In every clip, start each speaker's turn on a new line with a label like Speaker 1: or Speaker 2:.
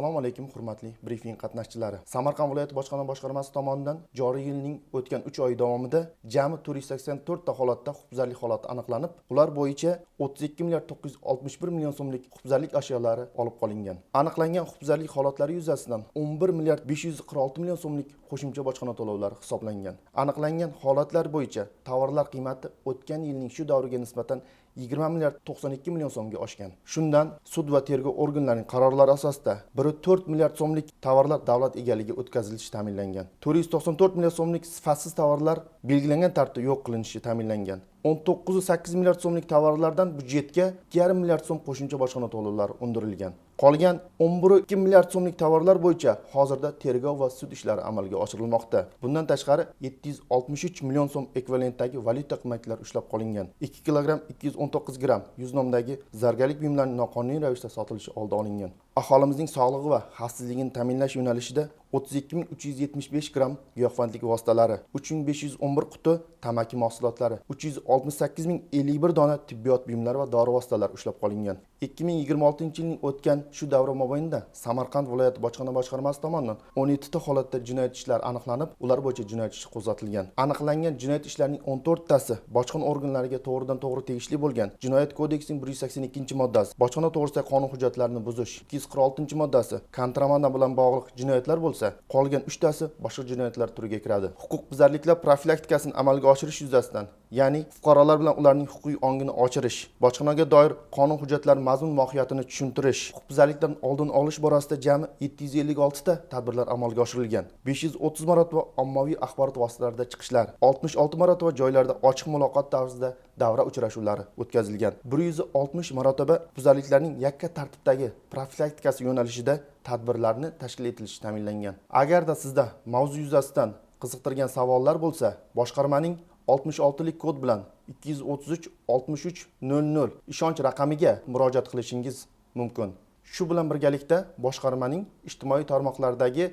Speaker 1: Assalomu alaykum hurmatli brifing qatnashchilari. Samarqand viloyat bojxona boshqarmasi tomonidan joriy yilning o'tgan 3 oy davomida jami 484 ta holatda huquqbuzarlik holati aniqlanib, ular bo'yicha 32 milliard 961 million so'mlik huquqbuzarlik ashyolari olib qolingan. Aniqlangan huquqbuzarlik holatlari yuzasidan 11 milliard 546 million so'mlik qo'shimcha bojxona to'lovlari hisoblangan. Aniqlangan holatlar bo'yicha tovarlar qiymati o'tgan yilning shu davriga nisbatan 20 milliard 92 million so'mga oshgan. Shundan sud va tergov organlarining qarorlari asosida 4 milliard so'mlik tovarlar davlat egaligiga o'tkazilishi ta'minlangan. 494 million so'mlik sifatsiz tovarlar belgilangan tartibda yo'q qilinishi ta'minlangan. 19.8 milliard so'mlik tovarlardan byudjetga 2,5 milliard so'm qo'shimcha bojxona to'lovlari undirilgan. Qolgan 11,2 milliard so'mlik tovarlar bo'yicha hozirda tergov va sud ishlari amalga oshirilmoqda. Bundan tashqari 763 million so'm ekvivalentdagi valyuta qiymatlar ushlab qolingan. 2 kilogramm 219 gram 100 nomdagi zargarlik buyumlarining noqonuniy ravishda sotilishi oldi olingan. Aholimizning sog'lig'i va xavfsizligini ta'minlash yo'nalishida 32.375 gram giyohvandlik vositalari, 3.511 quti tamaki mahsulotlari, 368.051 dona tibbiyot buyumlari va dori vositalari ushlab qolingan. 2026-yilning o'tgan shu davra mobaynida Samarqand viloyat bojxona boshqarmasi tomonidan 17 ta holatda jinoyat ishlari aniqlanib, ular bo'yicha jinoyat ishi qo'zg'atilgan. Aniqlangan jinoyat ishlarining 14 tasi bojxona organlariga to'g'ridan-to'g'ri tegishli bo'lgan. Jinoyat kodeksining 182-moddasi bojxona to'g'risidagi qonun hujjatlarini buzish, 246-moddasi kontrabanda bilan bog'liq jinoyatlar bo'lsa, qolgan 3 tasi boshqa jinoyatlar turiga kiradi. Huquqbuzarliklar profilaktikasini amalga oshirish yuzasidan, ya'ni fuqarolar bilan ularning huquqiy ongini ochirish, bojxonaga doir qonun hujjatlari mazmun mohiyatini tushuntirish, huquqbuzarliklarning oldini olish borasida jami 756 ta tadbirlar amalga oshirilgan. 530 marotaba ommaviy axborot vositalarida chiqishlar, 66 marotaba joylarda ochiq muloqot tarzida davra uchrashuvlari o'tkazilgan. 160 marotaba huquqbuzarliklarning yakka tartibdagi profilaktikasi yo'nalishida tadbirlarni tashkil etilishi ta'minlangan. Agarda sizda mavzu yuzasidan qiziqtirgan savollar bo'lsa, boshqarmaning 66lik kod bilan 233 63 00 ishonch raqamiga murojaat qilishingiz mumkin. Shu bilan birgalikda boshqarmaning ijtimoiy tarmoqlardagi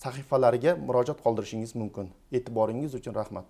Speaker 1: sahifalariga murojaat qoldirishingiz mumkin. E'tiboringiz uchun rahmat.